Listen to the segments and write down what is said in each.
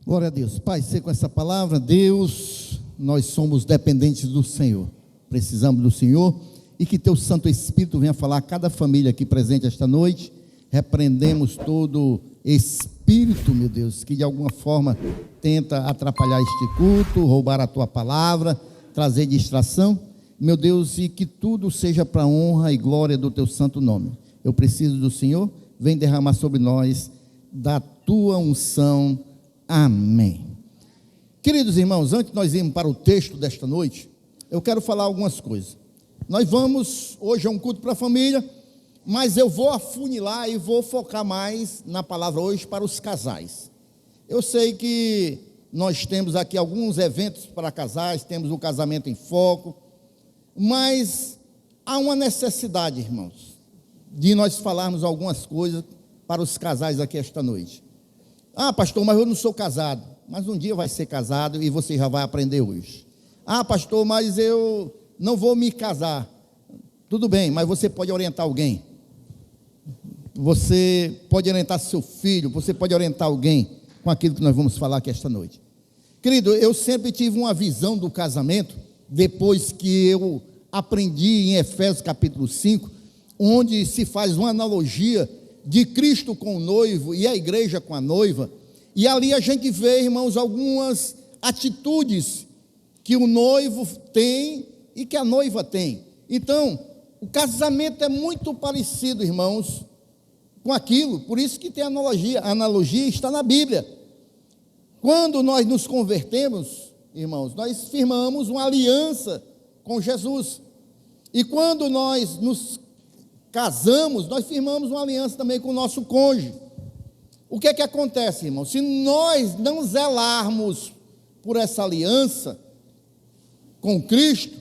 Glória a Deus. Pai, sei com essa palavra, Deus, nós somos dependentes do Senhor, precisamos do Senhor, e que teu Santo Espírito venha falar a cada família aqui presente esta noite. Repreendemos todo espírito, meu Deus, que de alguma forma tenta atrapalhar este culto, roubar a tua palavra, trazer distração, meu Deus, e que tudo seja para a honra e glória do teu santo nome. Eu preciso do Senhor, vem derramar sobre nós da tua unção. Amém. Queridos irmãos, antes de nós irmos para o texto desta noite, eu quero falar algumas coisas. Nós vamos, hoje é um culto para a família, mas eu vou afunilar e vou focar mais na palavra hoje para os casais. Eu sei que nós temos aqui alguns eventos para casais, temos o casamento em foco, mas há uma necessidade, irmãos, de nós falarmos algumas coisas para os casais aqui esta noite. Ah, pastor, mas eu não sou casado. Mas um dia vai ser casado e você já vai aprender hoje. Ah, pastor, mas eu não vou me casar. Tudo bem, mas você pode orientar alguém. Você pode orientar seu filho, você pode orientar alguém com aquilo que nós vamos falar aqui esta noite. Querido, eu sempre tive uma visão do casamento, depois que eu aprendi em Efésios capítulo 5, onde se faz uma analogia de Cristo com o noivo e a igreja com a noiva, e ali a gente vê, irmãos, algumas atitudes que o noivo tem e que a noiva tem. Então, o casamento é muito parecido, irmãos, com aquilo, por isso que tem analogia. A analogia está na Bíblia. Quando nós nos convertemos, irmãos, nós firmamos uma aliança com Jesus, e quando nós nos casamos, nós firmamos uma aliança também com o nosso cônjuge. O que é que acontece, irmão? Se nós não zelarmos por essa aliança com Cristo,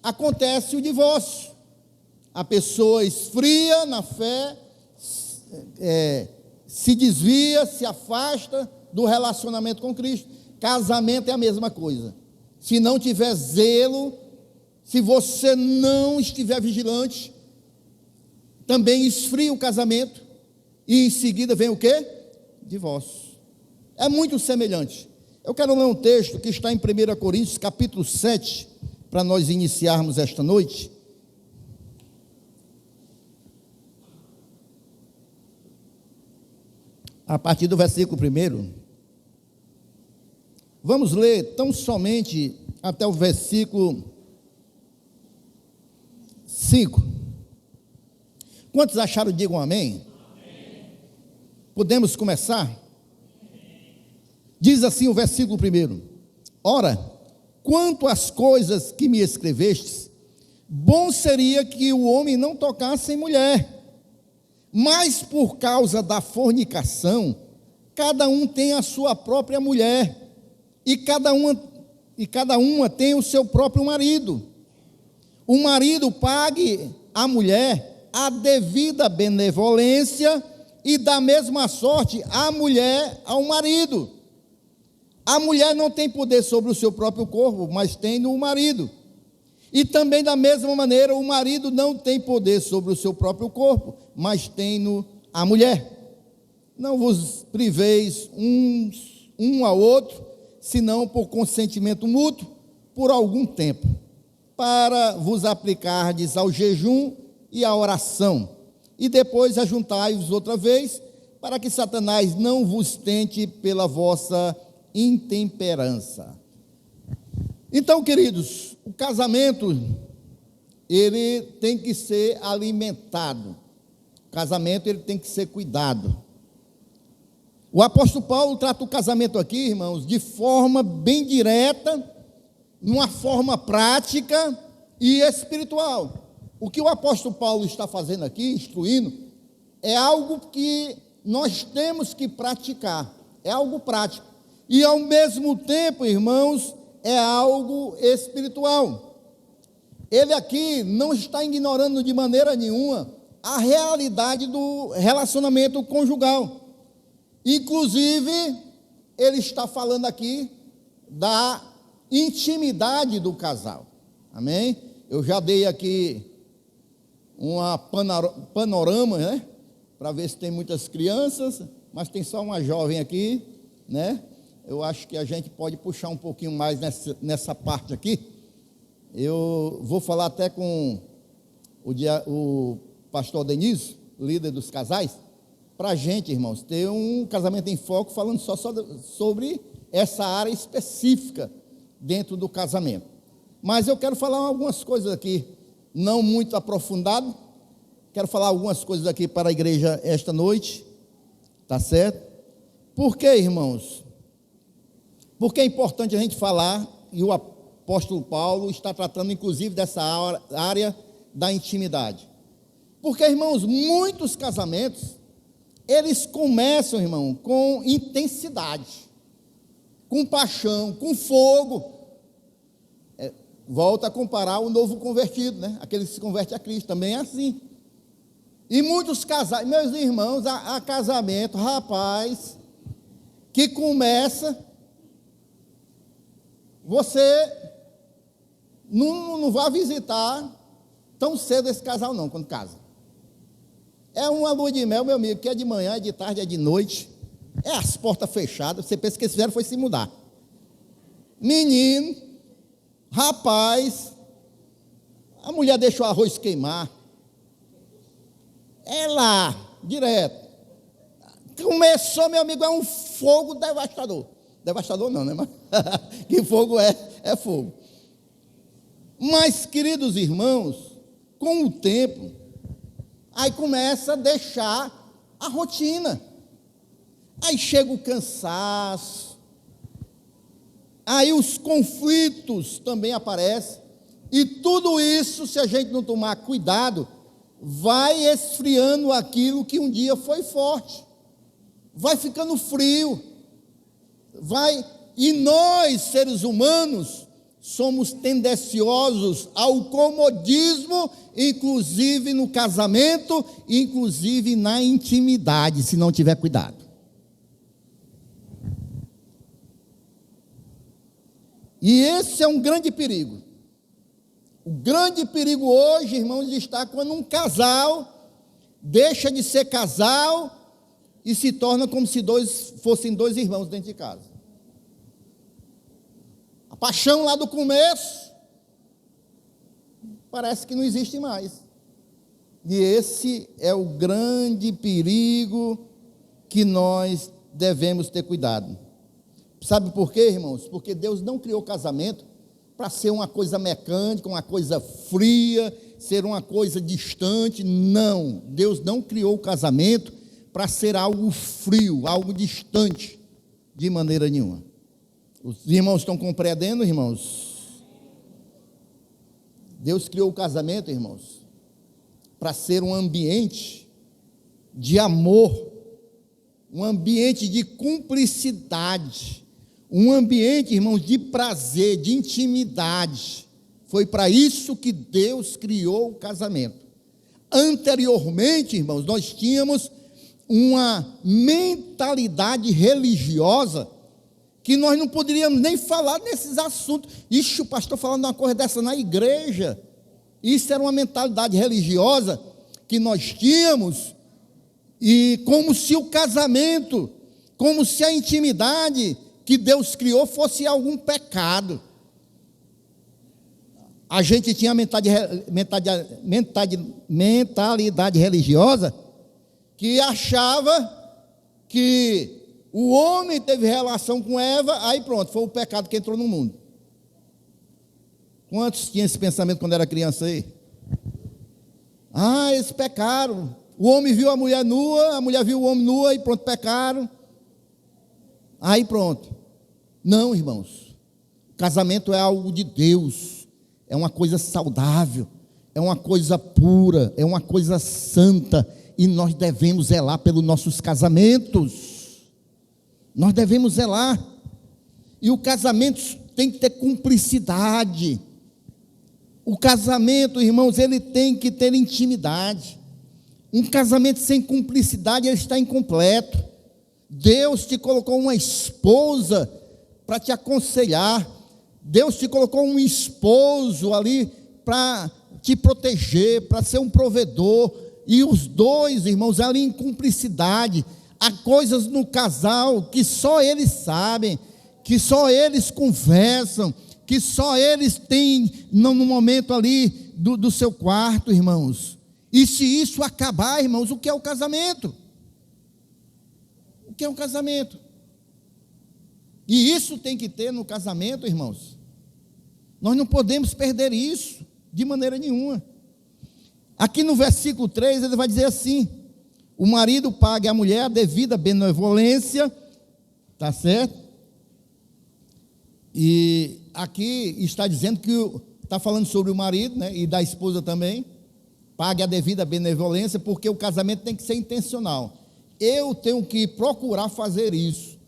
acontece o divórcio. A pessoa esfria na fé, se desvia, se afasta do relacionamento com Cristo. Casamento é a mesma coisa. Se não tiver zelo, se você não estiver vigilante, também esfria o casamento, e em seguida vem o quê? Divórcio. É muito semelhante. Eu quero ler um texto que está em 1 Coríntios, capítulo 7, para nós iniciarmos esta noite. A partir do versículo 1. Vamos ler tão somente até o versículo 5. Quantos acharam, digam amém? Amém. Podemos começar? Amém. Diz assim o versículo 1: Ora, quanto às coisas que me escrevestes, bom seria que o homem não tocasse em mulher, mas por causa da fornicação, cada um tem a sua própria mulher, e cada uma tem o seu próprio marido. O marido pague à mulher a devida benevolência, e da mesma sorte a mulher ao marido. A mulher não tem poder sobre o seu próprio corpo, mas tem no marido. E também da mesma maneira o marido não tem poder sobre o seu próprio corpo, mas tem no a mulher. Não vos priveis um ao outro, senão por consentimento mútuo, por algum tempo, para vos aplicardes ao jejum e a oração, e depois ajuntai-vos outra vez, para que Satanás não vos tente pela vossa intemperança. Então, queridos, o casamento, ele tem que ser alimentado, o casamento, ele tem que ser cuidado. O apóstolo Paulo trata o casamento aqui, irmãos, de forma bem direta, numa forma prática e espiritual. O que o apóstolo Paulo está fazendo aqui, instruindo, é algo que nós temos que praticar, é algo prático, e ao mesmo tempo, irmãos, é algo espiritual. Ele aqui não está ignorando de maneira nenhuma a realidade do relacionamento conjugal. Inclusive, ele está falando aqui da intimidade do casal. Amém? Eu já dei aqui uma panorama, né? Para ver se tem muitas crianças, mas tem só uma jovem aqui, né? eu acho que a gente pode puxar um pouquinho mais nessa parte aqui. Eu vou falar até com o pastor Denise, líder dos casais, para a gente, irmãos, ter um casamento em foco, falando só sobre essa área específica dentro do casamento. Mas eu quero falar algumas coisas aqui, não muito aprofundado, quero falar algumas coisas aqui para a igreja esta noite, tá certo? Por que, irmãos? Porque é importante a gente falar, e o apóstolo Paulo está tratando inclusive dessa área da intimidade. Porque, irmãos, muitos casamentos, eles começam, irmão, com intensidade, com paixão, com fogo. Volta a comparar o novo convertido, né? Aquele que se converte a Cristo, também é assim. E muitos casais, meus irmãos, há casamento, rapaz, que começa, você não vai visitar tão cedo esse casal não, quando casa. É uma lua de mel, meu amigo, que é de manhã, é de tarde, é de noite, é as portas fechadas, você pensa que eles fizeram foi se mudar. Menino, rapaz, a mulher deixou o arroz queimar, é lá, direto. Começou, meu amigo, é um fogo devastador. Devastador não, né? Mas que fogo é fogo. Mas, queridos irmãos, com o tempo, aí começa a deixar a rotina. Aí chega o cansaço. Aí os conflitos também aparecem. E tudo isso, se a gente não tomar cuidado, vai esfriando aquilo que um dia foi forte. Vai ficando frio. E nós, seres humanos, somos tendenciosos ao comodismo, inclusive no casamento, inclusive na intimidade, se não tiver cuidado. E esse é um grande perigo. O grande perigo hoje, irmãos, está quando um casal deixa de ser casal e se torna como se fossem dois irmãos dentro de casa. A paixão lá do começo parece que não existe mais. E esse é o grande perigo que nós devemos ter cuidado. Sabe por quê, irmãos? Porque Deus não criou o casamento para ser uma coisa mecânica, uma coisa fria, ser uma coisa distante. Não, Deus não criou o casamento para ser algo frio, algo distante, de maneira nenhuma. Os irmãos estão compreendendo, irmãos? Deus criou o casamento, irmãos, para ser um ambiente de amor, um ambiente de cumplicidade, um ambiente, irmãos, de prazer, de intimidade. Foi para isso que Deus criou o casamento. Anteriormente, irmãos, nós tínhamos uma mentalidade religiosa que nós não poderíamos nem falar nesses assuntos. Ixi, o pastor falando uma coisa dessa na igreja. Isso era uma mentalidade religiosa que nós tínhamos, e como se o casamento, como se a intimidade que Deus criou fosse algum pecado. A gente tinha mentalidade religiosa que achava que o homem teve relação com Eva, aí pronto, foi o pecado que entrou no mundo. Quantos tinham esse pensamento quando era criança aí? Eles pecaram. O homem viu a mulher nua, a mulher viu o homem nua e pronto, pecaram. Aí pronto. Não, irmãos. Casamento é algo de Deus. É uma coisa saudável. É uma coisa pura. É uma coisa santa. E nós devemos zelar pelos nossos casamentos. Nós devemos zelar. E o casamento tem que ter cumplicidade. O casamento, irmãos, ele tem que ter intimidade. Um casamento sem cumplicidade, ele está incompleto. Deus te colocou uma esposa para te aconselhar. Deus te colocou um esposo ali para te proteger, para ser um provedor. E os dois, irmãos, ali em cumplicidade. Há coisas no casal que só eles sabem. que só eles conversam, que só eles têm no momento ali do seu quarto, irmãos. E se isso acabar, irmãos, o que é o casamento? O que é um casamento? E isso tem que ter no casamento, irmãos. Nós não podemos perder isso de maneira nenhuma. Aqui no versículo 3, ele vai dizer assim: o marido pague à mulher a devida benevolência, tá certo? E aqui está dizendo que está falando sobre o marido, né, e da esposa também. Pague a devida benevolência, porque o casamento tem que ser intencional. Eu tenho que procurar fazer isso.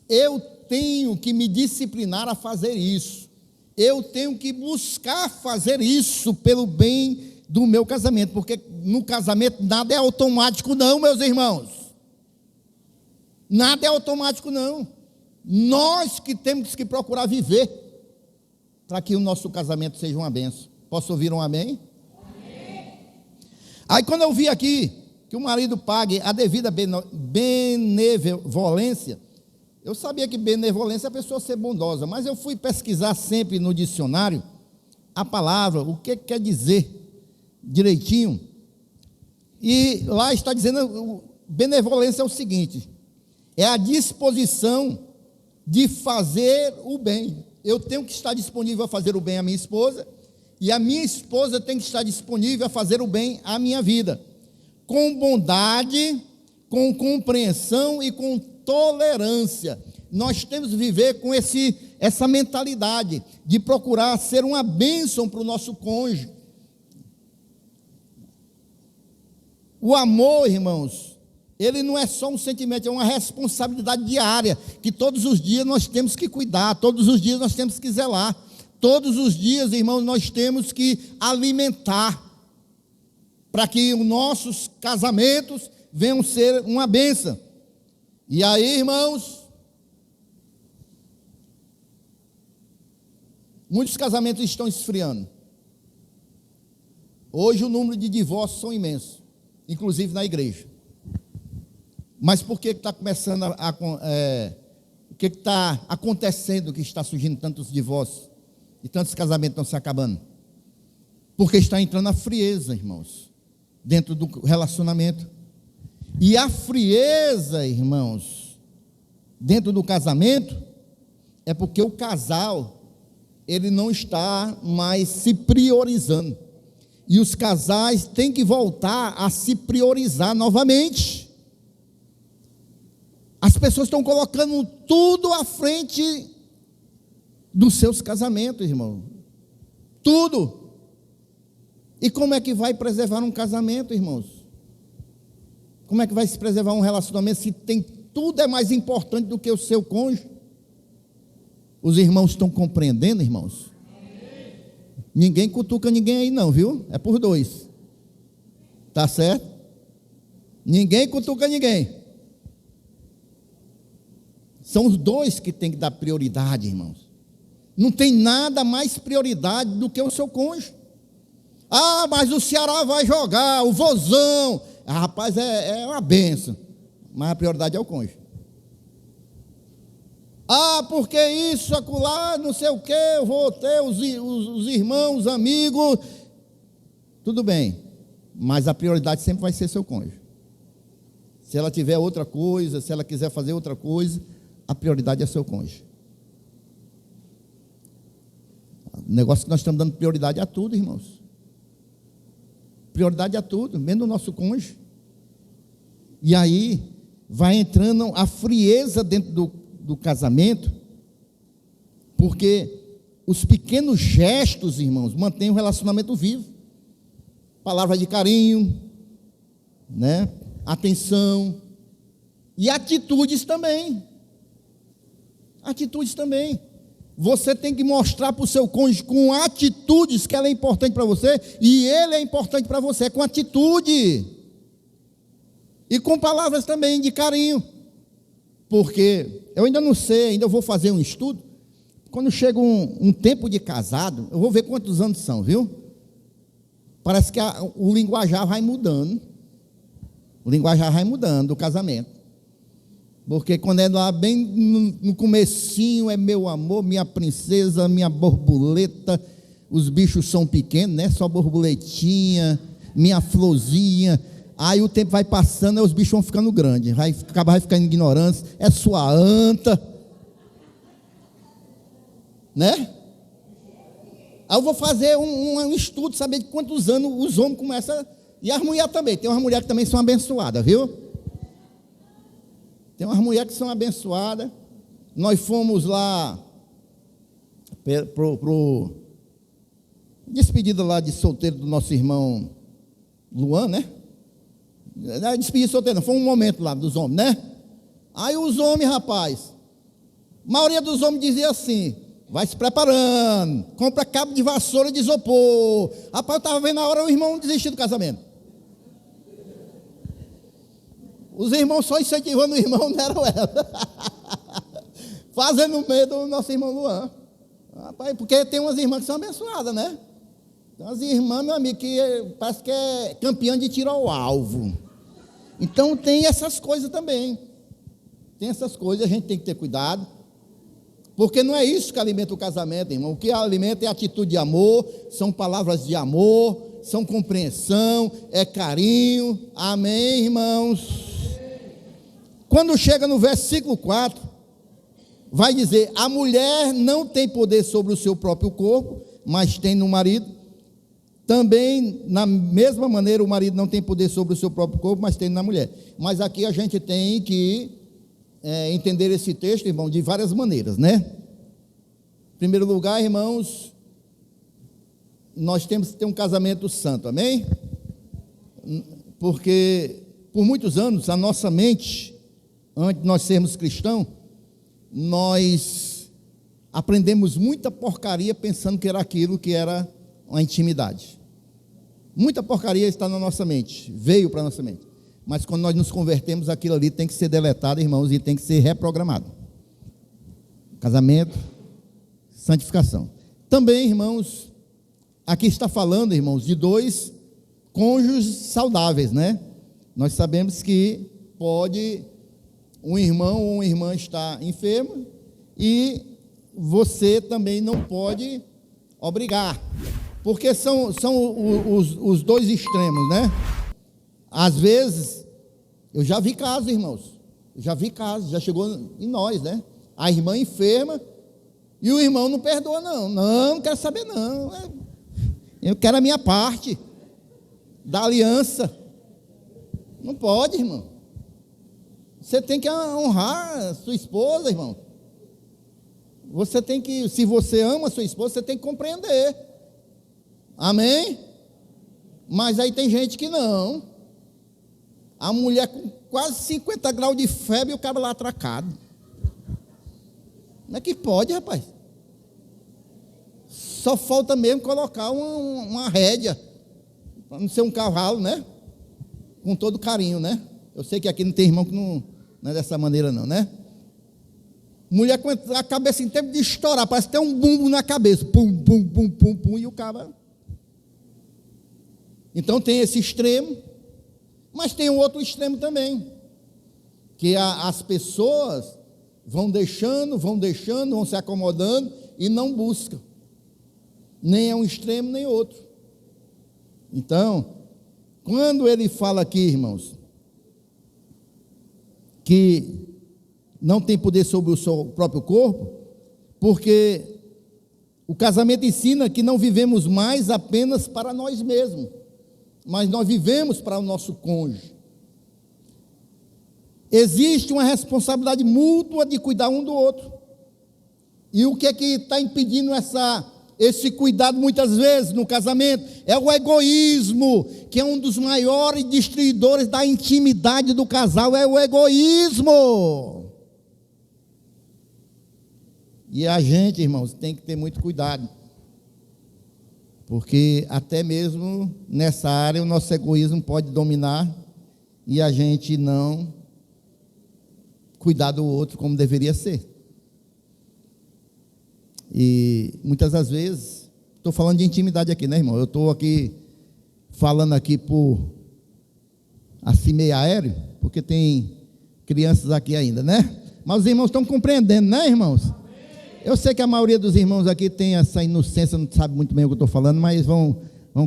Eu tenho que me disciplinar a fazer isso. Eu tenho que buscar fazer isso pelo bem do meu casamento, porque no casamento nada é automático não, meus irmãos. Nada é automático não. Nós que temos que procurar viver para que o nosso casamento seja uma bênção. Posso ouvir um amém? Amém. Aí quando eu vi aqui que o marido pague a devida benevolência, eu sabia que benevolência é a pessoa ser bondosa, mas eu fui pesquisar sempre no dicionário a palavra, o que quer dizer direitinho, e lá está dizendo, benevolência é o seguinte: é a disposição de fazer o bem. Eu tenho que estar disponível a fazer o bem à minha esposa, e a minha esposa tem que estar disponível a fazer o bem à minha vida, com bondade, com compreensão e com tolerância. Nós temos que viver com essa mentalidade de procurar ser uma bênção para o nosso cônjuge. O amor, irmãos, ele não é só um sentimento, é uma responsabilidade diária, que todos os dias nós temos que cuidar, todos os dias nós temos que zelar, todos os dias, irmãos, nós temos que alimentar, para que os nossos casamentos venham ser uma bênção. E aí, irmãos, muitos casamentos estão esfriando. Hoje o número de divórcios são imensos, inclusive na igreja. Mas por que está começando o que está acontecendo, que está surgindo tantos divórcios e tantos casamentos estão se acabando? Porque está entrando a frieza, irmãos, dentro do relacionamento. E a frieza, irmãos, dentro do casamento, é porque o casal, ele não está mais se priorizando. E os casais têm que voltar a se priorizar novamente. As pessoas estão colocando tudo à frente dos seus casamentos, irmão. Tudo. E como é que vai preservar um casamento, irmãos? Como é que vai se preservar um relacionamento se tudo é mais importante do que o seu cônjuge? Os irmãos estão compreendendo, irmãos? Ninguém cutuca ninguém aí não, viu? É por dois. Tá certo? Ninguém cutuca ninguém. São os dois que têm que dar prioridade, irmãos. Não tem nada mais prioridade do que o seu cônjuge. Ah, mas o Ceará vai jogar, o vozão. Ah, rapaz, é uma benção. Mas a prioridade é o cônjuge. Ah, porque isso, acolá, não sei o que, eu vou ter os irmãos, os amigos. Tudo bem, mas a prioridade sempre vai ser seu cônjuge. Se ela tiver outra coisa, se ela quiser fazer outra coisa, a prioridade é seu cônjuge. O negócio que nós estamos dando prioridade a tudo, irmãos. Prioridade a tudo, menos o nosso cônjuge. E aí vai entrando a frieza dentro do casamento, porque os pequenos gestos, irmãos, mantêm o relacionamento vivo. Palavra de carinho, né? Atenção e atitudes também. Atitudes também. Você tem que mostrar para o seu cônjuge com atitudes que ela é importante para você e ele é importante para você, com atitude. E com palavras também de carinho. Porque eu ainda não sei, ainda vou fazer um estudo. Quando chega um tempo de casado, eu vou ver quantos anos são, viu? Parece que o linguajar vai mudando. O linguajar vai mudando do casamento. Porque quando é lá bem no comecinho, é meu amor, minha princesa, minha borboleta, os bichos são pequenos, né? Só borboletinha, minha florzinha. Aí o tempo vai passando, aí os bichos vão ficando grandes, vai ficando ignorantes, é sua anta, né? Aí eu vou fazer um estudo, saber de quantos anos os homens começam, e as mulheres também, tem umas mulheres que também são abençoadas, viu? Tem umas mulheres que são abençoadas. Nós fomos lá pro despedida lá de solteiro do nosso irmão Luan, né? Despedida de solteiro, não, foi um momento lá dos homens, né? Aí os homens, rapaz, a maioria dos homens dizia assim: vai se preparando, compra cabo de vassoura de isopor. Rapaz, eu estava vendo a hora o irmão desistir do casamento. Os irmãos só incentivando o irmão, não eram ela. Fazendo medo do nosso irmão Luan. Rapaz, porque tem umas irmãs que são abençoadas, né? Tem umas irmãs, meu amigo, que parece que é campeã de tiro ao alvo. Então tem essas coisas também. Tem essas coisas, a gente tem que ter cuidado. Porque não é isso que alimenta o casamento, irmão. O que alimenta é atitude de amor, são palavras de amor, são compreensão, é carinho. Amém, irmãos? Quando chega no versículo 4, vai dizer: a mulher não tem poder sobre o seu próprio corpo, mas tem no marido. Também, na mesma maneira, o marido não tem poder sobre o seu próprio corpo, mas tem na mulher. Mas aqui a gente tem que entender esse texto, irmão, de várias maneiras, né? Em primeiro lugar, irmãos, nós temos que ter um casamento santo, amém? Porque por muitos anos a nossa mente, antes de nós sermos cristãos, nós aprendemos muita porcaria pensando que era aquilo que era uma intimidade. Muita porcaria está na nossa mente, veio para a nossa mente. Mas quando nós nos convertemos, aquilo ali tem que ser deletado, irmãos, e tem que ser reprogramado. Casamento, santificação. Também, irmãos, aqui está falando, irmãos, de dois cônjuges saudáveis, né? Nós sabemos que pode um irmão ou uma irmã estar enfermo e você também não pode obrigar, porque são os dois extremos, né? Às vezes, eu já vi casos, irmãos, já chegou em nós, né? A irmã enferma e o irmão não perdoa, não quero saber não, eu quero a minha parte da aliança. Não pode, irmão. Você tem que honrar a sua esposa, irmão. Você tem que, se você ama a sua esposa, você tem que compreender. Amém? Mas aí tem gente que não. A mulher com quase 50 graus de febre e o cara lá atracado. Como é que pode, rapaz? Só falta mesmo colocar uma rédea, para não ser um cavalo, né? Com todo carinho, né? Eu sei que aqui não tem irmão que não é dessa maneira não, né? Mulher com a cabeça em tempo de estourar, parece que tem um bumbo na cabeça, pum, pum, pum, pum, pum, e o cara. Então tem esse extremo, mas tem um outro extremo também, que as pessoas vão deixando, vão se acomodando e não buscam, nem é um extremo nem outro. Então, quando ele fala aqui, irmãos, que não tem poder sobre o seu próprio corpo, porque o casamento ensina que não vivemos mais apenas para nós mesmos, mas nós vivemos para o nosso cônjuge. Existe uma responsabilidade mútua de cuidar um do outro. E o que é que está impedindo esse cuidado muitas vezes no casamento? É o egoísmo, que é um dos maiores destruidores da intimidade do casal, é o egoísmo. E a gente, irmãos, tem que ter muito cuidado, porque até mesmo nessa área o nosso egoísmo pode dominar e a gente não cuidar do outro como deveria ser. E muitas das vezes, estou falando de intimidade aqui, né, irmão? Eu estou aqui falando aqui por assim meio aéreo, porque tem crianças aqui ainda, né? Mas os irmãos estão compreendendo, né, irmãos? Eu sei que a maioria dos irmãos aqui tem essa inocência, não sabe muito bem o que eu estou falando, mas vão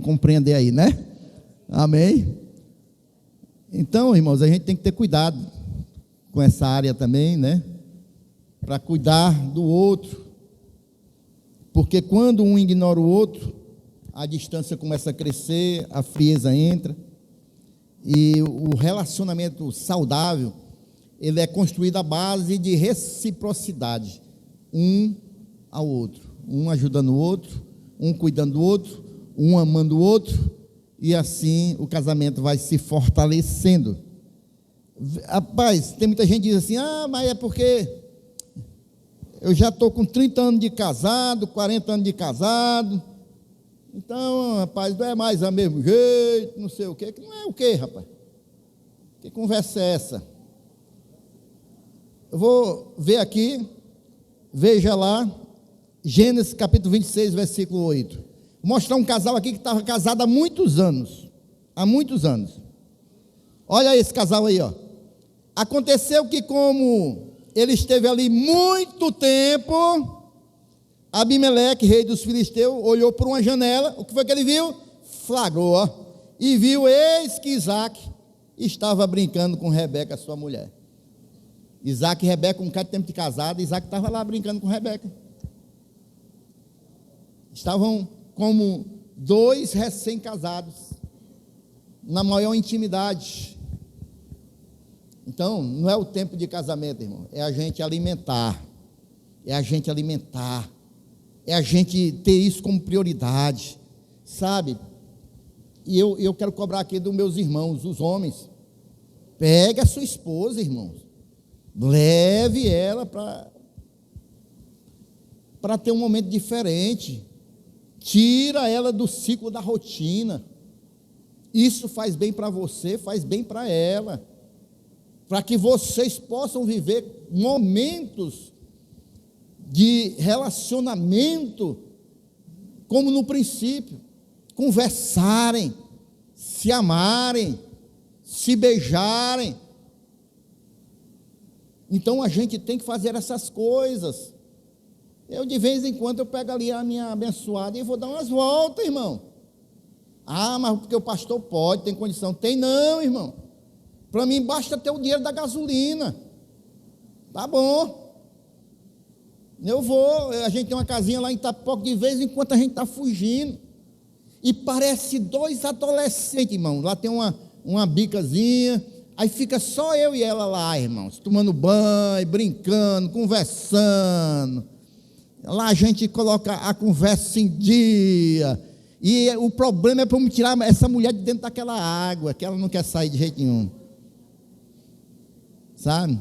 compreender aí, né? Amém? Então, irmãos, a gente tem que ter cuidado com essa área também, né? Para cuidar do outro. Porque quando um ignora o outro, a distância começa a crescer, a frieza entra. E o relacionamento saudável, ele é construído à base de reciprocidade. Um ao outro. Um ajudando o outro, um cuidando do outro, um amando o outro. E assim o casamento vai se fortalecendo. Rapaz, tem muita gente que diz assim, mas é porque eu já estou com 30 anos de casado, 40 anos de casado, então, rapaz, não é mais o mesmo jeito, não sei o quê. Não é o quê, rapaz? Que conversa é essa? Eu vou ver aqui, veja lá, Gênesis capítulo 26, versículo 8. Vou mostrar um casal aqui que estava casado há muitos anos. Há muitos anos. Olha esse casal aí, ó. Aconteceu que, como ele esteve ali muito tempo, Abimeleque, rei dos filisteus, olhou por uma janela. O que foi que ele viu? Flagrou, ó, e viu, eis que Isaac estava brincando com Rebeca, sua mulher. Isaac e Rebeca, um bocado de tempo de casado, Isaac estava lá brincando com Rebeca. Estavam como dois recém-casados, na maior intimidade. Então, não é o tempo de casamento, irmão, é a gente alimentar, é a gente ter isso como prioridade, sabe? E eu quero cobrar aqui dos meus irmãos, os homens, pegue a sua esposa, irmãos, leve ela para ter um momento diferente, tira ela do ciclo da rotina. Isso faz bem para você, faz bem para ela, para que vocês possam viver momentos de relacionamento como no princípio, conversarem, se amarem, se beijarem. Então a gente tem que fazer essas coisas. Eu de vez em quando eu pego ali a minha abençoada e vou dar umas voltas, irmão. Mas porque o pastor pode, tem condição. Tem não, irmão. Para mim basta ter o dinheiro da gasolina. Tá bom. Eu vou, a gente tem uma casinha lá em Itapoca, de vez em quando a gente está fugindo. E parece dois adolescentes, irmão. Lá tem uma bicazinha. Aí fica só eu e ela lá, irmãos, tomando banho, brincando, conversando. Lá a gente coloca a conversa em dia. E o problema é para me tirar essa mulher de dentro daquela água, que ela não quer sair de jeito nenhum. Sabe?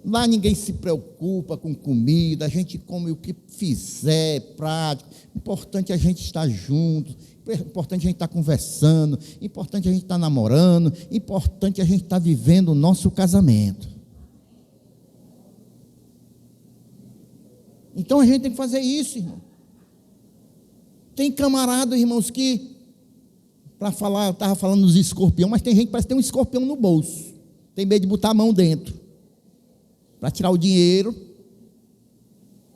Lá ninguém se preocupa com comida, a gente come o que fizer, é prático. Importante a gente estar junto, importante a gente estar conversando, importante a gente estar namorando, importante a gente estar vivendo o nosso casamento. Então a gente tem que fazer isso, irmão. Tem camarada, irmãos, que, para falar, eu estava falando dos escorpiões, mas tem gente que parece que tem um escorpião no bolso, tem medo de botar a mão dentro, para tirar o dinheiro,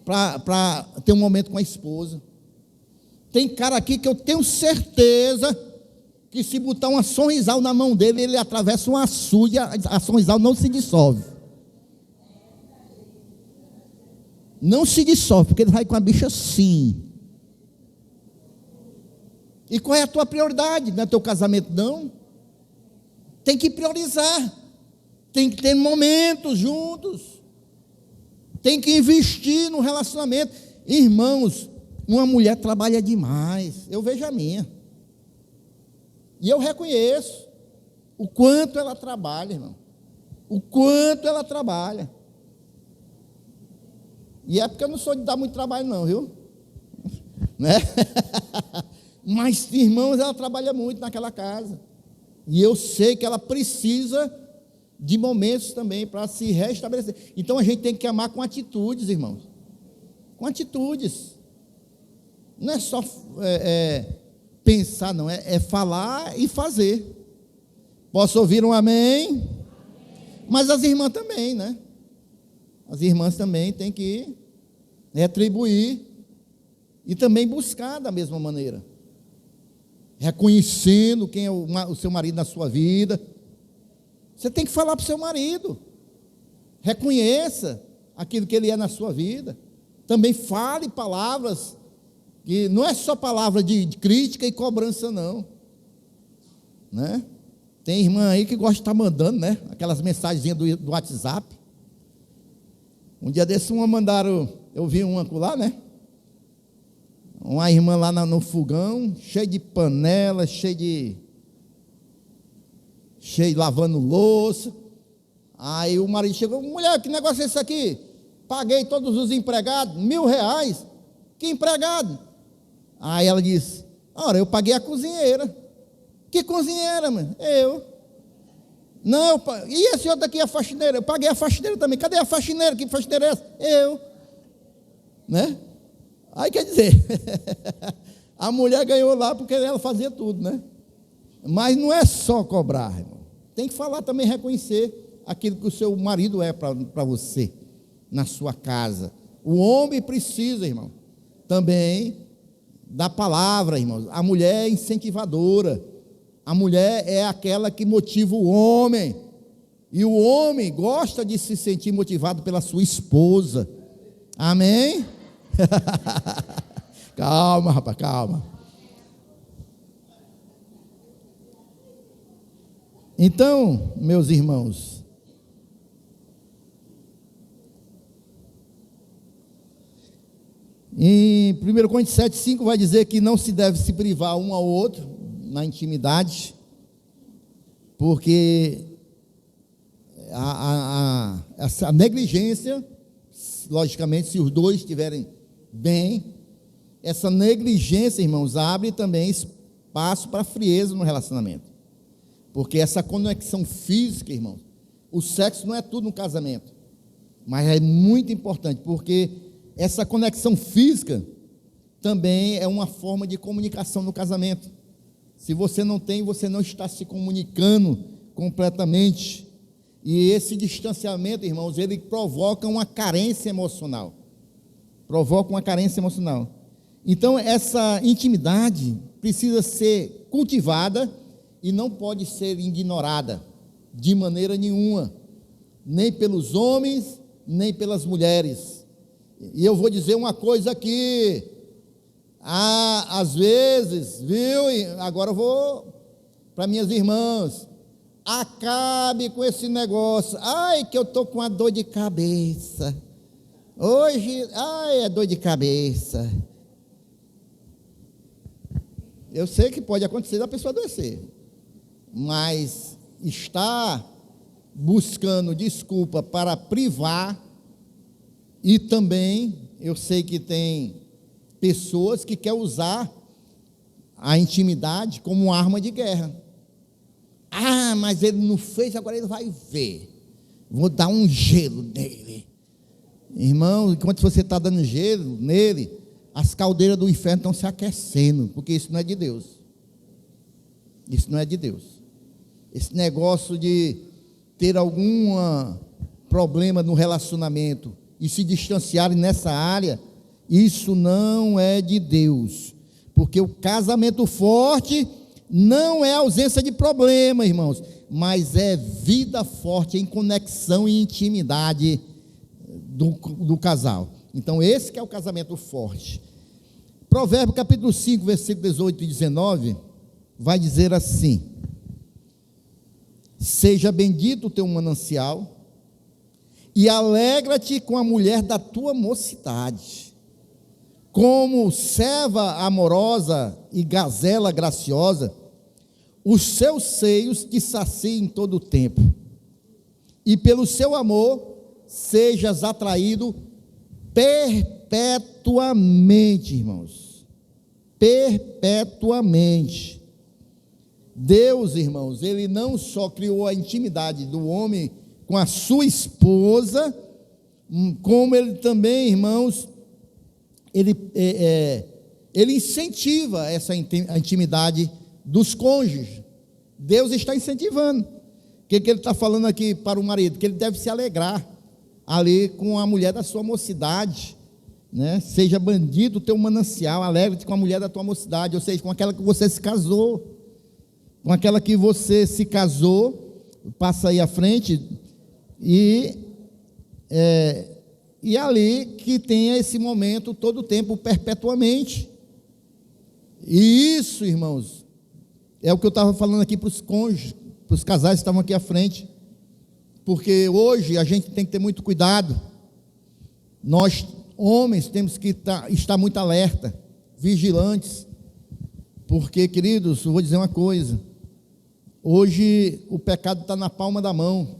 para ter um momento com a esposa. Tem cara aqui que eu tenho certeza que se botar uma sorrisal na mão dele, ele atravessa uma açude, a sorrisal não se dissolve. Não se dissolve, porque ele vai com a bicha assim. E qual é a tua prioridade? Não é teu casamento, não? Tem que priorizar. Tem que ter momentos juntos. Tem que investir no relacionamento. Irmãos, uma mulher trabalha demais. Eu vejo a minha. E eu reconheço o quanto ela trabalha, irmão. O quanto ela trabalha. E é porque eu não sou de dar muito trabalho, não, viu? Né? Mas, irmãos, ela trabalha muito naquela casa. E eu sei que ela precisa de momentos também para se restabelecer. Então a gente tem que amar com atitudes, irmãos. Com atitudes. Não é só pensar, não. É falar e fazer. Posso ouvir um amém? Mas as irmãs também, né? As irmãs também têm que retribuir e também buscar da mesma maneira, reconhecendo quem é o seu marido na sua vida. Você tem que falar para o seu marido, reconheça aquilo que ele é na sua vida. Também fale palavras, que não é só palavra de crítica e cobrança, não, né? Tem irmã aí que gosta de estar mandando, né? Aquelas mensagenzinhas do WhatsApp. Um dia desses mandaram, eu vi uma lá, né? Uma irmã lá no fogão, cheia de panela, cheia lavando louça. Aí o marido chegou: mulher, que negócio é esse aqui? Paguei todos os empregados, R$1.000. Que empregado? Aí ela disse: ora, eu paguei a cozinheira. Que cozinheira, mano? Eu. Não, e esse outro aqui, a faxineira? Eu paguei a faxineira também. Cadê a faxineira? Que faxineira é essa? Eu. Né? Aí quer dizer, a mulher ganhou lá porque ela fazia tudo, né? Mas não é só cobrar, irmão. Tem que falar também, reconhecer aquilo que o seu marido é para você, na sua casa. O homem precisa, irmão, também da palavra, irmão. A mulher é incentivadora. A mulher é aquela que motiva o homem. E o homem gosta de se sentir motivado pela sua esposa. Amém? Calma, rapaz, calma. Então, meus irmãos, em 1 Coríntios 7,5 vai dizer que não se deve se privar um ao outro na intimidade, porque essa negligência, logicamente, se os dois estiverem bem, essa negligência, irmãos, abre também espaço para frieza no relacionamento, porque essa conexão física, irmãos, o sexo não é tudo no casamento, mas é muito importante, porque essa conexão física também é uma forma de comunicação no casamento. Se você não tem, você não está se comunicando completamente. E esse distanciamento, irmãos, ele provoca uma carência emocional. Provoca uma carência emocional. Então, essa intimidade precisa ser cultivada e não pode ser ignorada de maneira nenhuma, nem pelos homens, nem pelas mulheres. E eu vou dizer uma coisa aqui. Às vezes, viu? Agora eu vou para minhas irmãs. Acabe com esse negócio. Ai, que eu estou com uma dor de cabeça. Hoje, ai, é dor de cabeça. Eu sei que pode acontecer da pessoa adoecer, mas está buscando desculpa para privar, e também eu sei que tem pessoas que querem usar a intimidade como uma arma de guerra. Ah, mas ele não fez, agora ele vai ver. Vou dar um gelo nele. Irmão, enquanto você está dando gelo nele, as caldeiras do inferno estão se aquecendo, porque isso não é de Deus. Isso não é de Deus. Esse negócio de ter algum problema no relacionamento e se distanciarem nessa área, isso não é de Deus, porque o casamento forte não é ausência de problema, irmãos, mas é vida forte em conexão e intimidade do casal. Então esse que é o casamento forte. Provérbio capítulo 5, versículo 18 e 19, vai dizer assim: seja bendito o teu manancial, e alegra-te com a mulher da tua mocidade, como serva amorosa e gazela graciosa, os seus seios te saciem todo o tempo, e pelo seu amor sejas atraído perpetuamente, irmãos, perpetuamente. Deus, irmãos, Ele não só criou a intimidade do homem com a sua esposa, como Ele também, irmãos, Ele incentiva essa intimidade dos cônjuges. Deus está incentivando. O que ele está falando aqui para o marido? Que ele deve se alegrar ali com a mulher da sua mocidade, né? Seja bandido o teu manancial, alegre-te com a mulher da tua mocidade, ou seja, com aquela que você se casou, com aquela que você se casou. Passa aí à frente, e ali que tenha esse momento todo o tempo, perpetuamente. E isso, irmãos, é o que eu estava falando aqui para os cônjuges, para os casais que estavam aqui à frente, porque hoje a gente tem que ter muito cuidado. Nós, homens, temos que estar muito alerta, vigilantes, porque, queridos, eu vou dizer uma coisa: hoje o pecado está na palma da mão.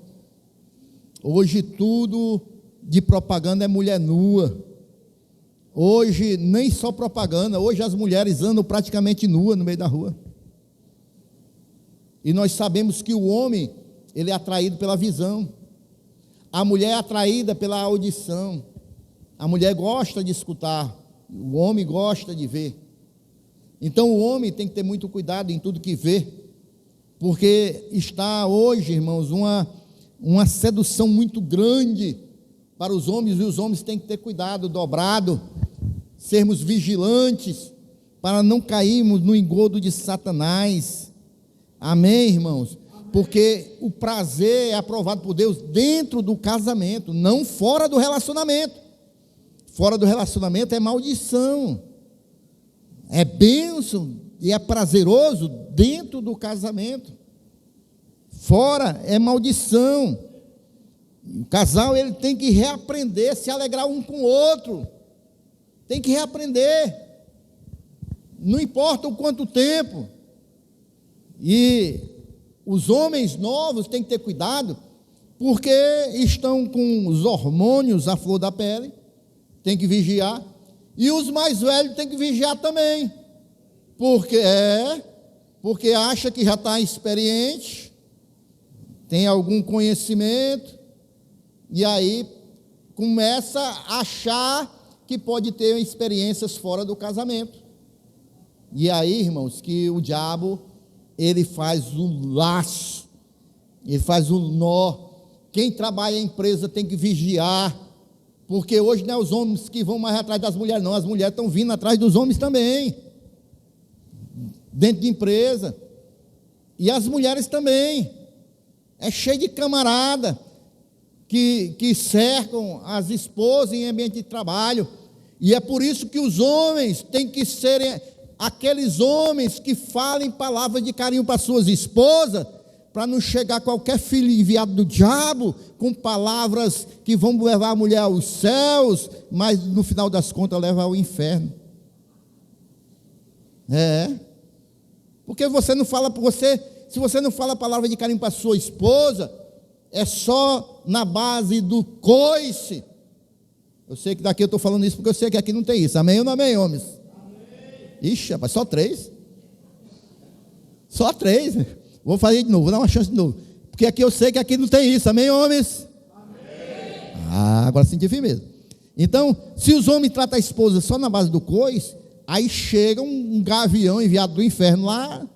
Hoje tudo de propaganda é mulher nua. Hoje nem só propaganda, hoje as mulheres andam praticamente nuas no meio da rua. E nós sabemos que o homem, ele é atraído pela visão. A mulher é atraída pela audição. A mulher gosta de escutar, o homem gosta de ver. Então o homem tem que ter muito cuidado em tudo que vê, porque está hoje, irmãos, uma sedução muito grande para os homens, e os homens têm que ter cuidado dobrado, sermos vigilantes, para não cairmos no engodo de Satanás. Amém, irmãos? Amém. Porque o prazer é aprovado por Deus dentro do casamento, não fora do relacionamento. Fora do relacionamento é maldição, é bênção e é prazeroso dentro do casamento. Fora é maldição. O casal, ele tem que reaprender, se alegrar um com o outro. Tem que reaprender. Não importa o quanto tempo. E os homens novos têm que ter cuidado, porque estão com os hormônios à flor da pele, tem que vigiar. E os mais velhos têm que vigiar também, porque acha que já está experiente, tem algum conhecimento, e aí começa a achar que pode ter experiências fora do casamento. E aí, irmãos, que o diabo, ele faz o laço, ele faz o nó. Quem trabalha em empresa tem que vigiar, porque hoje não é os homens que vão mais atrás das mulheres, não, as mulheres estão vindo atrás dos homens também, dentro de empresa, e as mulheres também. É cheio de camarada que cercam as esposas em ambiente de trabalho, e é por isso que os homens têm que serem aqueles homens que falem palavras de carinho para suas esposas, para não chegar qualquer filho enviado do diabo com palavras que vão levar a mulher aos céus, mas no final das contas levar ao inferno. Porque você não fala, se você não fala a palavra de carinho para sua esposa, é só na base do coice. Eu sei que daqui eu estou falando isso porque eu sei que aqui não tem isso. Amém ou não amém, homens? Amém. Ixi, rapaz, só 3. Só 3. Vou fazer de novo, vou dar uma chance de novo. Porque aqui eu sei que aqui não tem isso. Amém, homens? Amém. Agora senti firmeza. Então, se os homens tratam a esposa só na base do coice, aí chega um gavião enviado do inferno lá,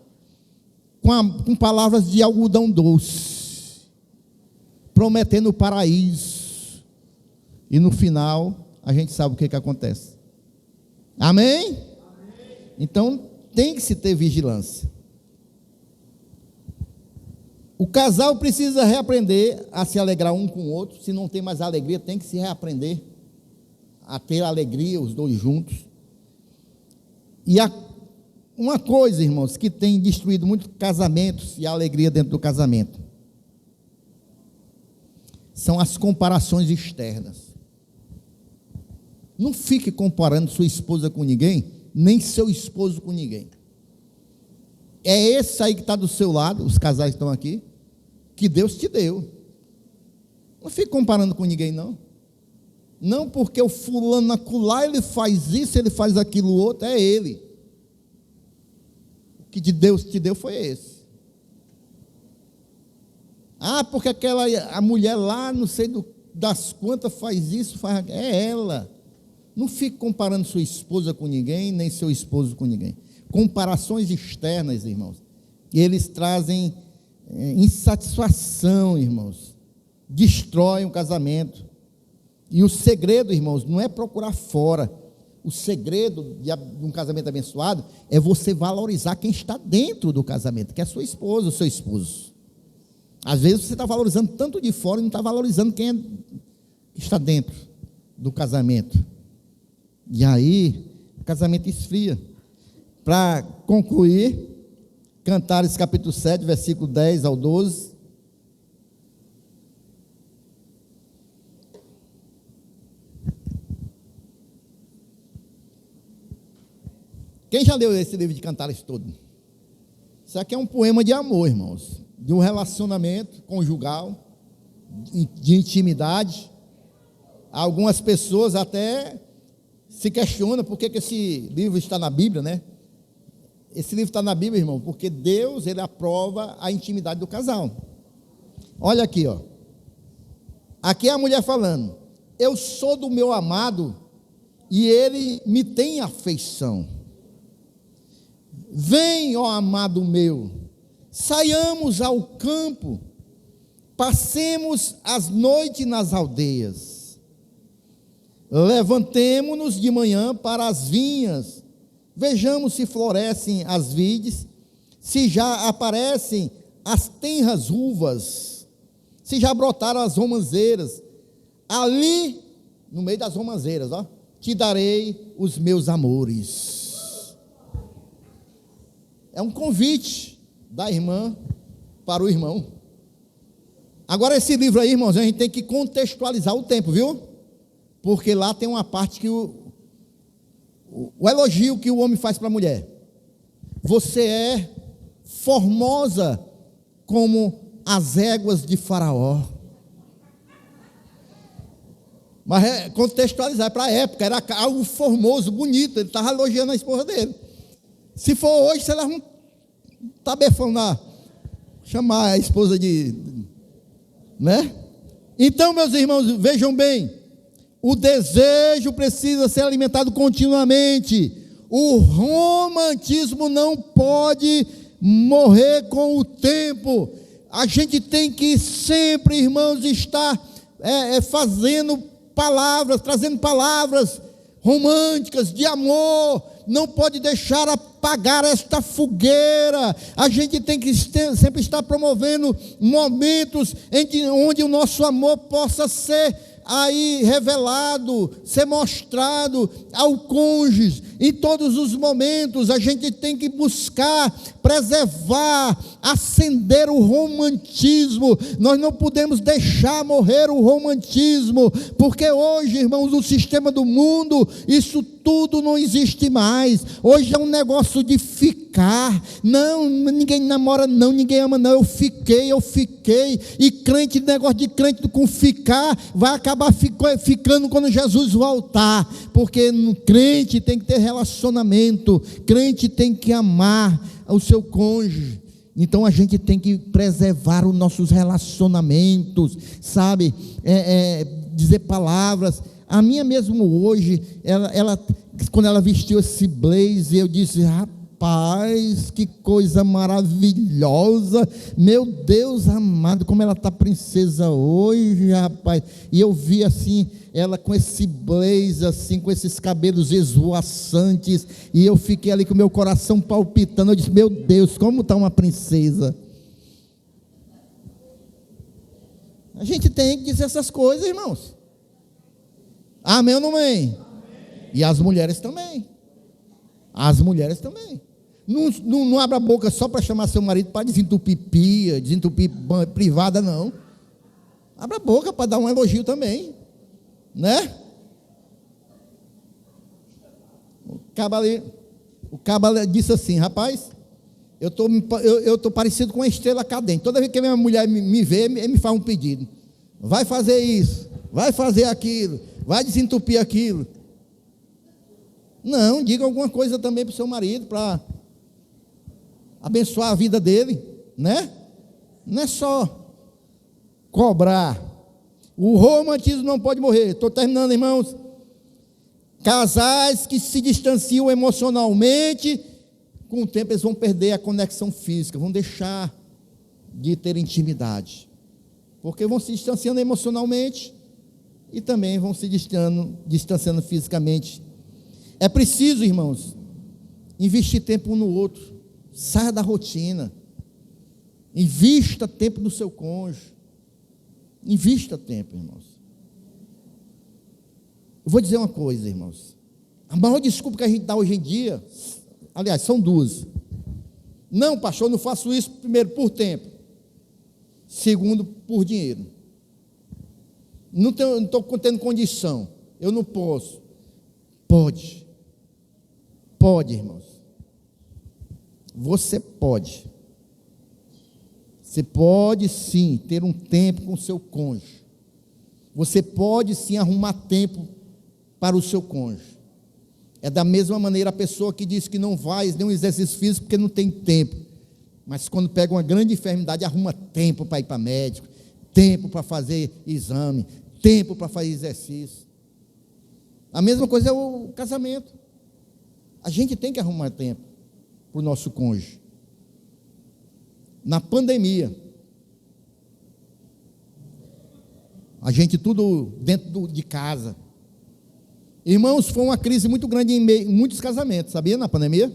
com palavras de algodão doce, prometendo o paraíso. E no final, a gente sabe o que acontece. Amém? Amém? Então, tem que se ter vigilância. O casal precisa reaprender a se alegrar um com o outro. Se não tem mais alegria, tem que se reaprender a ter alegria, os dois juntos. E uma coisa, irmãos, que tem destruído muitos casamentos e a alegria dentro do casamento, são as comparações externas. Não fique comparando sua esposa com ninguém, nem seu esposo com ninguém. É esse aí que está do seu lado, os casais estão aqui, que Deus te deu. Não fique comparando com ninguém, não. Não porque o fulano acolá, ele faz isso, ele faz aquilo outro, é ele. O que de Deus te deu foi esse. Porque a mulher lá, não sei das quantas faz isso, é ela. Não fique comparando sua esposa com ninguém, nem seu esposo com ninguém. Comparações externas, irmãos, eles trazem insatisfação, irmãos, destrói um casamento. E o segredo, irmãos, não é procurar fora. O segredo de um casamento abençoado é você valorizar quem está dentro do casamento, que é a sua esposa, o seu esposo. Às vezes você está valorizando tanto de fora e não está valorizando quem está dentro do casamento. E aí, o casamento esfria. Para concluir, Cantares capítulo 7, versículo 10 ao 12. Quem já leu esse livro de Cantares todo? Isso aqui é um poema de amor, irmãos, de um relacionamento conjugal, de intimidade. Algumas pessoas até se questionam por que esse livro está na Bíblia, né? Esse livro está na Bíblia, irmão, porque Deus, ele aprova a intimidade do casal. Olha aqui, ó. Aqui é a mulher falando: eu sou do meu amado e ele me tem afeição. Vem, ó amado meu, saiamos ao campo, passemos as noites nas aldeias, levantemo-nos de manhã para as vinhas, vejamos se florescem as vides, se já aparecem as tenras uvas, se já brotaram as romãzeiras. Ali, no meio das romãzeiras, ó, te darei os meus amores. É um convite da irmã para o irmão. Agora, esse livro aí, irmãos, a gente tem que contextualizar o tempo, viu? Porque lá tem uma parte que o elogio que o homem faz para a mulher: você é formosa como as éguas de Faraó. Mas contextualizar, para a época, era algo formoso, bonito. Ele estava elogiando a esposa dele. Se for hoje, se elas não está befando lá, chamar a esposa de, né? Então, meus irmãos, vejam bem, o desejo precisa ser alimentado continuamente. O romantismo não pode morrer com o tempo. A gente tem que sempre, irmãos, estar fazendo palavras, trazendo palavras românticas, de amor. Não pode deixar apagar esta fogueira. A gente tem que sempre estar promovendo momentos onde o nosso amor possa ser aí revelado, ser mostrado ao cônjuge. Em todos os momentos a gente tem que buscar preservar, acender o romantismo. Nós não podemos deixar morrer o romantismo, porque hoje, irmãos, no sistema do mundo, isso tudo não existe mais. Hoje é um negócio de ficar. Não, ninguém namora não, ninguém ama não. Eu fiquei. E crente, negócio de crente com ficar, vai acabar ficando quando Jesus voltar. Porque no crente tem que ter relacionamento, crente tem que amar o seu cônjuge. Então a gente tem que preservar os nossos relacionamentos, sabe? Dizer palavras. A minha mesmo hoje, quando ela vestiu esse blazer, eu disse: rapaz, que coisa maravilhosa, meu Deus amado, como ela está princesa hoje, rapaz. E eu vi assim, ela com esse blazer, assim, com esses cabelos esvoaçantes, e eu fiquei ali com o meu coração palpitando. Eu disse: meu Deus, como está uma princesa. A gente tem que dizer essas coisas, irmãos. Amém ou não amém? E as mulheres também. As mulheres também. Não abra a boca só para chamar seu marido para desentupir pia, desentupir privada, não. Abra a boca para dar um elogio também, né? O caba disse assim: rapaz, eu tô parecido com uma estrela cadente. Toda vez que a minha mulher me vê, ele me faz um pedido: vai fazer isso, vai fazer aquilo, vai desentupir aquilo. Não, diga alguma coisa também para o seu marido, para abençoar a vida dele, né? Não é só cobrar. O romantismo não pode morrer. Estou terminando, irmãos. Casais que se distanciam emocionalmente, com o tempo eles vão perder a conexão física, vão deixar de ter intimidade, porque vão se distanciando emocionalmente e também vão se distanciando fisicamente. É preciso, irmãos, investir tempo um no outro. Saia da rotina. Invista tempo no seu cônjuge. Invista tempo, irmãos. Eu vou dizer uma coisa, irmãos. A maior desculpa que a gente dá hoje em dia, aliás, são duas. Não, pastor, eu não faço isso, primeiro, por tempo. Segundo, por dinheiro. Não estou tendo condição. Eu não posso. Pode. Pode, irmãos. Você pode. Você pode sim ter um tempo com o seu cônjuge. Você pode sim arrumar tempo para o seu cônjuge. É da mesma maneira a pessoa que diz que não faz nenhum exercício físico porque não tem tempo. Mas quando pega uma grande enfermidade, arruma tempo para ir para médico, tempo para fazer exame, tempo para fazer exercício. A mesma coisa é o casamento. A gente tem que arrumar tempo para o nosso cônjuge. Na pandemia, a gente tudo dentro de casa. Irmãos, foi uma crise muito grande em muitos casamentos, sabia, na pandemia?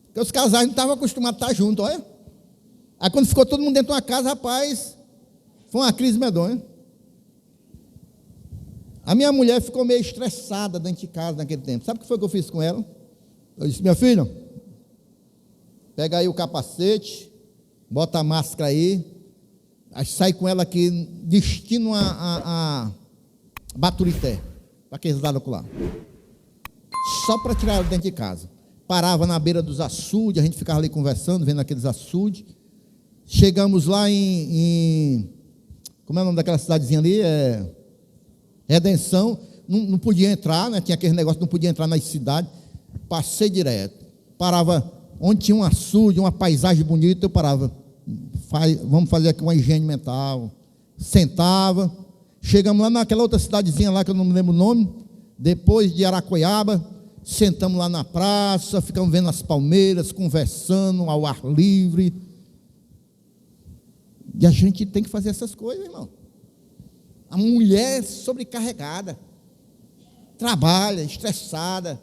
Porque os casais não estavam acostumados a estar juntos, olha. Aí quando ficou todo mundo dentro de uma casa, rapaz, foi uma crise medonha. A minha mulher ficou meio estressada dentro de casa naquele tempo. Sabe o que foi que eu fiz com ela? Eu disse, minha filha, pega aí o capacete, bota a máscara aí sai com ela aqui, destino a Baturité, para aqueles lados lá. Só para tirar ela dentro de casa. Parava na beira dos açudes, a gente ficava ali conversando, vendo aqueles açudes. Chegamos lá como é o nome daquela cidadezinha ali? Redenção. Não podia entrar, né? Tinha aquele negócio, não podia entrar nas cidades. Passei direto. Parava onde tinha um açude, uma paisagem bonita, eu parava. Vamos fazer aqui uma higiene mental. Sentava. Chegamos lá naquela outra cidadezinha lá, que eu não me lembro o nome. Depois de Aracoiaba, sentamos lá na praça, ficamos vendo as palmeiras, conversando ao ar livre. E a gente tem que fazer essas coisas, irmão. A mulher é sobrecarregada, trabalha, estressada.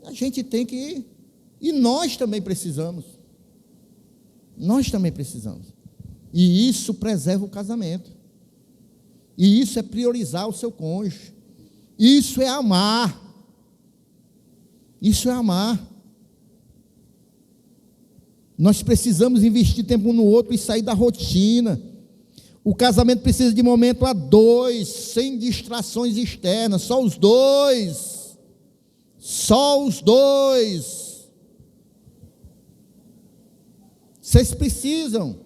A gente tem que ir. E nós também precisamos. Nós também precisamos. E isso preserva o casamento. E isso é priorizar o seu cônjuge. Isso é amar. Isso é amar. Nós precisamos investir tempo um no outro e sair da rotina. O casamento precisa de momento a dois, sem distrações externas, só os dois. Só os dois. Vocês precisam.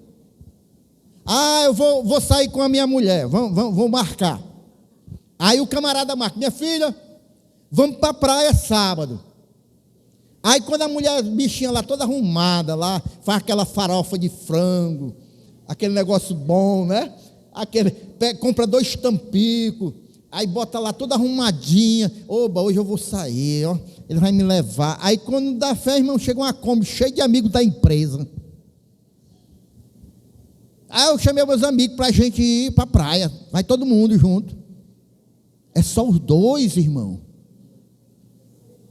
Eu vou sair com a minha mulher, vou marcar. Aí o camarada marca, minha filha, vamos para a praia sábado. Aí quando a mulher, bichinha lá, toda arrumada lá, faz aquela farofa de frango, aquele negócio bom, né? Compra 2 tampicos, aí bota lá toda arrumadinha. Oba, hoje eu vou sair, ó, ele vai me levar. Aí quando dá fé, irmão, chega uma Kombi cheia de amigos da empresa. Aí eu chamei meus amigos para a gente ir para a praia, vai todo mundo junto. É só os dois, irmão.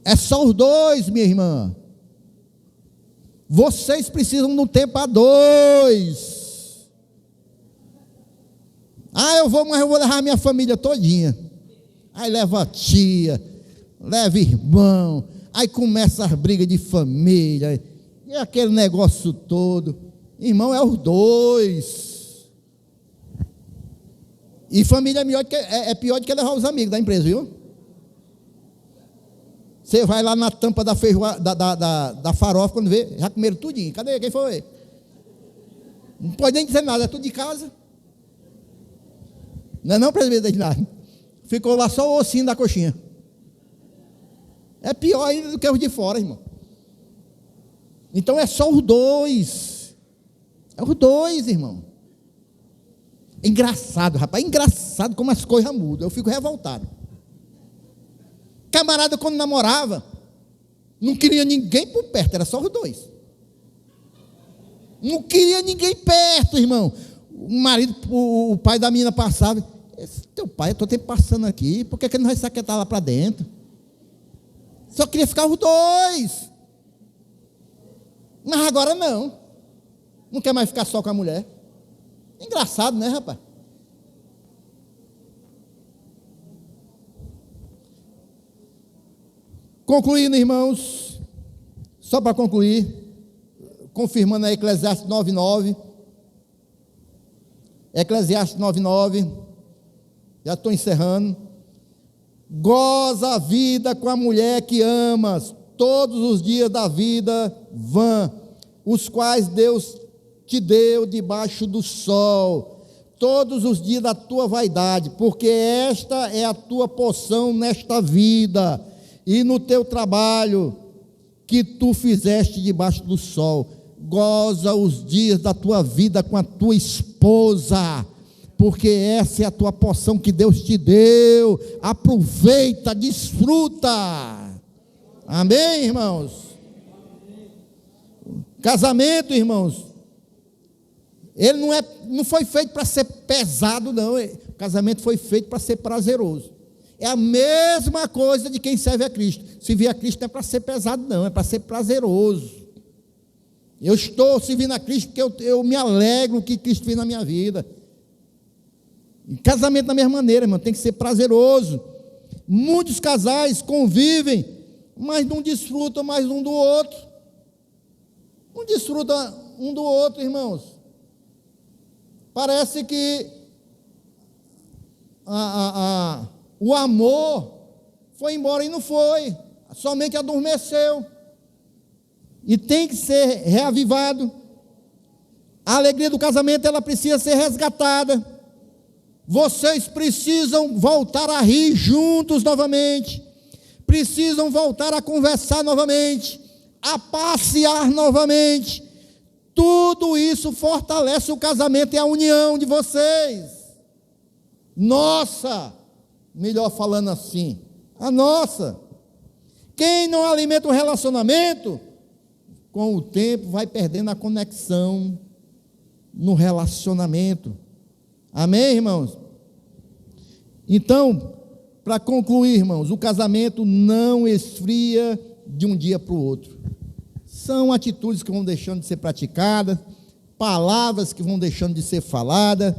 É só os dois, minha irmã. Vocês precisam de um tempo a dois. Mas eu vou levar a minha família todinha. Aí leva a tia, leva irmão, aí começa as brigas de família, e aquele negócio todo. Irmão, é os dois. E família é pior do que levar os amigos da empresa, viu? Você vai lá na tampa da farofa, quando vê, já comeram tudinho. Cadê? Quem foi? Não pode nem dizer nada, é tudo de casa. Não é não, presbítero nada. Ficou lá só o ossinho da coxinha. É pior ainda do que os de fora, irmão. Então é só os dois. É os dois, irmão. É engraçado, rapaz. É engraçado como as coisas mudam. Eu fico revoltado. Camarada, quando namorava, não queria ninguém por perto, era só os dois. Não queria ninguém perto, irmão. O marido, o pai da menina passava. Esse teu pai, eu estou tempo passando aqui, por que ele não vai saquetar lá para dentro? Só queria ficar os dois. Mas agora não. Não quer mais ficar só com a mulher. Engraçado, né, rapaz? Concluindo, irmãos, só para concluir, confirmando a Eclesiastes 9:9. Eclesiastes 9:9. Já estou encerrando. Goza a vida com a mulher que amas, todos os dias da vida vã, os quais Deus te deu debaixo do sol, todos os dias da tua vaidade, porque esta é a tua porção nesta vida, e no teu trabalho que tu fizeste debaixo do sol. Goza os dias da tua vida com a tua esposa, porque essa é a tua porção que Deus te deu. Aproveita, desfruta. Amém, irmãos? Casamento, irmãos, ele não foi feito para ser pesado, não. O casamento foi feito para ser prazeroso. É a mesma coisa de quem serve a Cristo. Servir a Cristo não é para ser pesado, não, é para ser prazeroso. Eu estou servindo a Cristo porque eu me alegro que Cristo fez na minha vida. E casamento da mesma maneira, irmão, tem que ser prazeroso. Muitos casais convivem, mas não desfrutam mais um do outro. Não desfrutam um do outro, irmãos. Parece que o amor foi embora e não foi, somente adormeceu. E tem que ser reavivado. A alegria do casamento, ela precisa ser resgatada. Vocês precisam voltar a rir juntos novamente, precisam voltar a conversar novamente, a passear novamente. Tudo isso fortalece o casamento e a união de vocês. Nossa, melhor falando assim, a nossa. Quem não alimenta o relacionamento, com o tempo vai perdendo a conexão no relacionamento. Amém, irmãos? Então, para concluir, irmãos, o casamento não esfria de um dia para o outro. São atitudes que vão deixando de ser praticadas, palavras que vão deixando de ser faladas.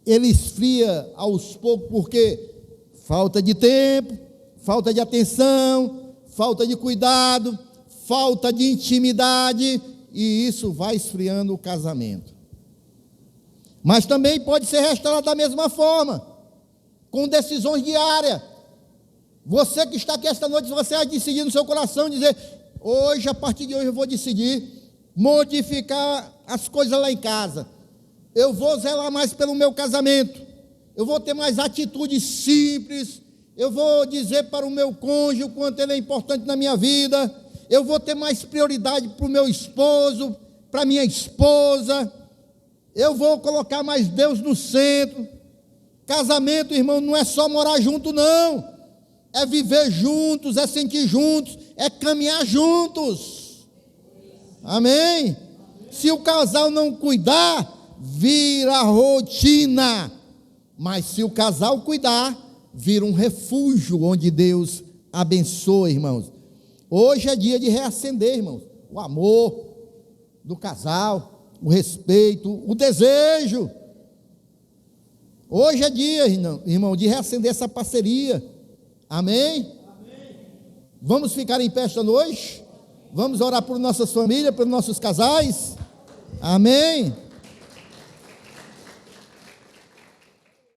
Ele esfria aos poucos porque falta de tempo, falta de atenção, falta de cuidado, falta de intimidade, e isso vai esfriando o casamento. Mas também pode ser restaurado da mesma forma, com decisões diárias. Você que está aqui esta noite, você vai decidir no seu coração, dizer, hoje, a partir de hoje eu vou decidir modificar as coisas lá em casa. Eu vou zelar mais pelo meu casamento, eu vou ter mais atitudes simples, eu vou dizer para o meu cônjuge o quanto ele é importante na minha vida, eu vou ter mais prioridade para o meu esposo, para a minha esposa, eu vou colocar mais Deus no centro. Casamento, irmão, não é só morar junto, não. É viver juntos, é sentir juntos, é caminhar juntos. Amém? Se o casal não cuidar, vira rotina. Mas se o casal cuidar, vira um refúgio onde Deus abençoa, irmãos. Hoje é dia de reacender, irmãos, o amor do casal, o respeito, o desejo. Hoje é dia, irmão, de reacender essa parceria. Amém? Amém? Vamos ficar em pé esta noite? Vamos orar por nossas famílias, por nossos casais? Amém?